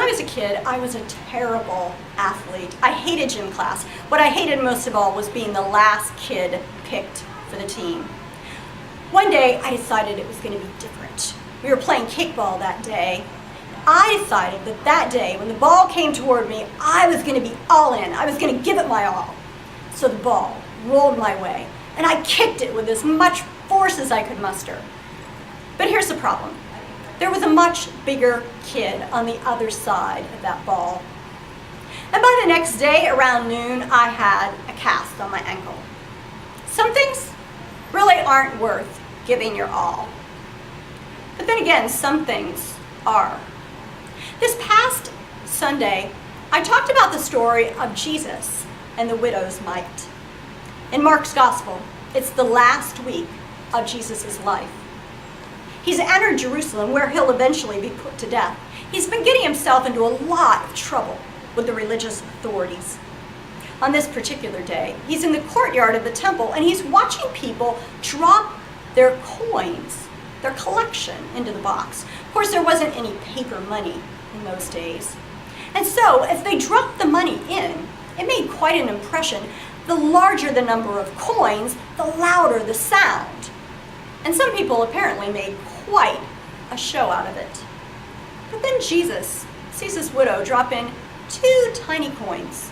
was a kid, I was a terrible athlete. I hated gym class. What I hated most of all was being the last kid picked for the team. One day, I decided it was going to be different. We were playing kickball that day. I decided that that day, when the ball came toward me, I was going to be all in. I was going to give it my all. So the ball rolled my way, and I kicked it with as much force as I could muster. But here's the problem. There was a much bigger kid on the other side of that ball. And by the next day, around noon, I had a cast on my ankle. Some things really aren't worth giving your all. But then again, some things are. This past Sunday, I talked about the story of Jesus and the widow's mite. In Mark's gospel, it's the last week of Jesus' life. He's entered Jerusalem, where he'll eventually be put to death. He's been getting himself into a lot of trouble with the religious authorities. On this particular day, he's in the courtyard of the temple, and he's watching people drop their coins, their collection, into the box. Of course, there wasn't any paper money in those days. And so, as they dropped the money in, it made quite an impression. The larger the number of coins, the louder the sound. And some people apparently made quite a show out of it. But then Jesus sees this widow drop in 2 tiny coins.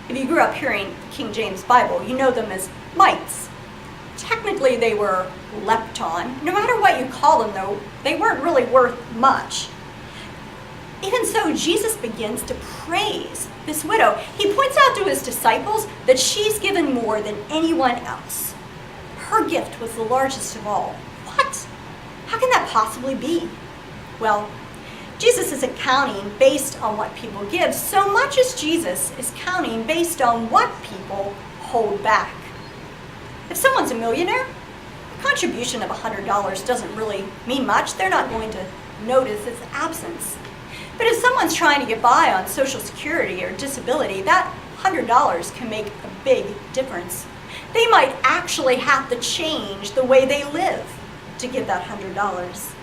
If you grew up hearing King James Bible, you know them as mites. Technically, they were lepton. No matter what you call them, though, they weren't really worth much. Even so, Jesus begins to praise this widow. He points out to his disciples that she's given more than anyone else. Her gift was the largest of all. What? How can that possibly be? Well, Jesus isn't counting based on what people give so much as Jesus is counting based on what people hold back. If someone's a millionaire, a contribution of $100 doesn't really mean much. They're not going to notice its absence. But if someone's trying to get by on Social Security or disability, that $100 can make a big difference. They might actually have to change the way they live to get that $100.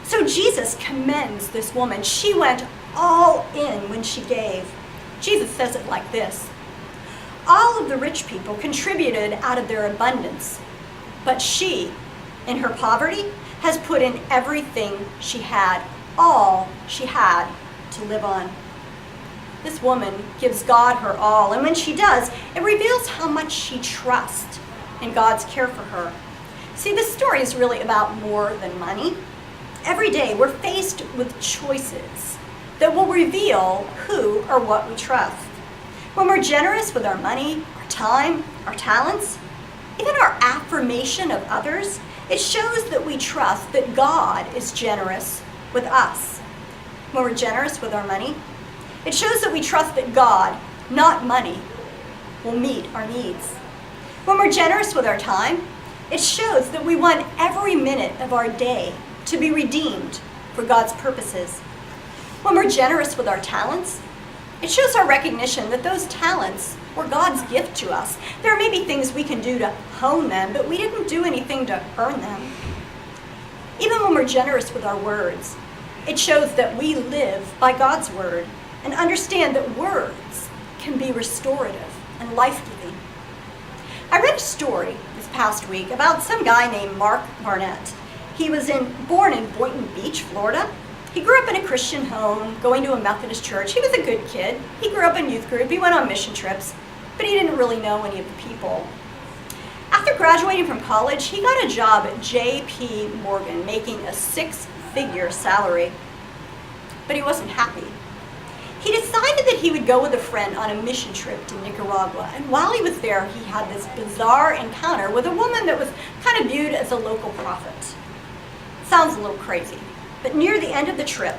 So Jesus commends this woman. She went all in when she gave. Jesus says it like this: all of the rich people contributed out of their abundance, but she, in her poverty, has put in everything she had, all she had to live on. This woman gives God her all, and when she does, it reveals how much she trusts in God's care for her. See, this story is really about more than money. Every day we're faced with choices that will reveal who or what we trust. When we're generous with our money, our time, our talents, even our affirmation of others, it shows that we trust that God is generous with us. When we're generous with our money, it shows that we trust that God, not money, will meet our needs. When we're generous with our time, it shows that we want every minute of our day to be redeemed for God's purposes. When we're generous with our talents, it shows our recognition that those talents were God's gift to us. There may be things we can do to hone them, but we didn't do anything to earn them. Even when we're generous with our words, it shows that we live by God's word and understand that words can be restorative and life-giving. I read a story this past week about some guy named Mark Barnett. He was born in Boynton Beach, Florida. He grew up in a Christian home, going to a Methodist church. He was a good kid. He grew up in youth group. He went on mission trips, but he didn't really know any of the people. After graduating from college, he got a job at J.P. Morgan, making a 6-figure salary. But he wasn't happy. He decided that he would go with a friend on a mission trip to Nicaragua. And while he was there, he had this bizarre encounter with a woman that was kind of viewed as a local prophet. Sounds a little crazy. But near the end of the trip,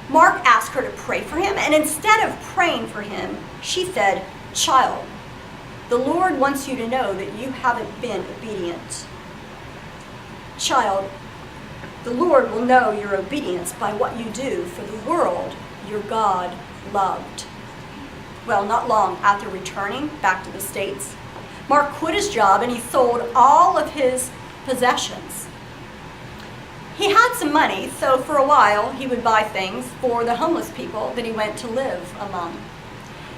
Mark asked her to pray for him. And instead of praying for him, she said, "Child, the Lord wants you to know that you haven't been obedient. Child, the Lord will know your obedience by what you do for the world your God loved." Well, not long after returning back to the States, Mark quit his job and he sold all of his possessions. He had some money, so for a while he would buy things for the homeless people that he went to live among.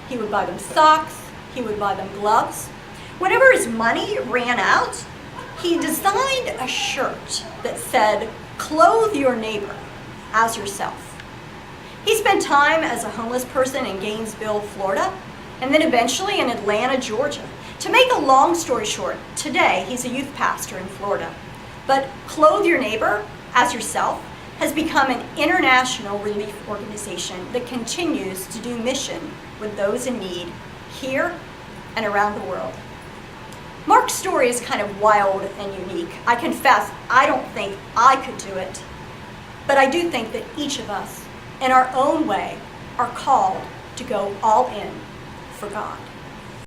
He would buy them socks, he would buy them gloves. Whenever his money ran out, he designed a shirt that said, "Clothe your neighbor as yourself." He spent time as a homeless person in Gainesville, Florida, and then eventually in Atlanta, Georgia. To make a long story short, today he's a youth pastor in Florida. But Clothe Your Neighbor as Yourself has become an international relief organization that continues to do mission with those in need here and around the world. Mark's story is kind of wild and unique. I confess, I don't think I could do it. But I do think that each of us, in our own way, are called to go all in for God.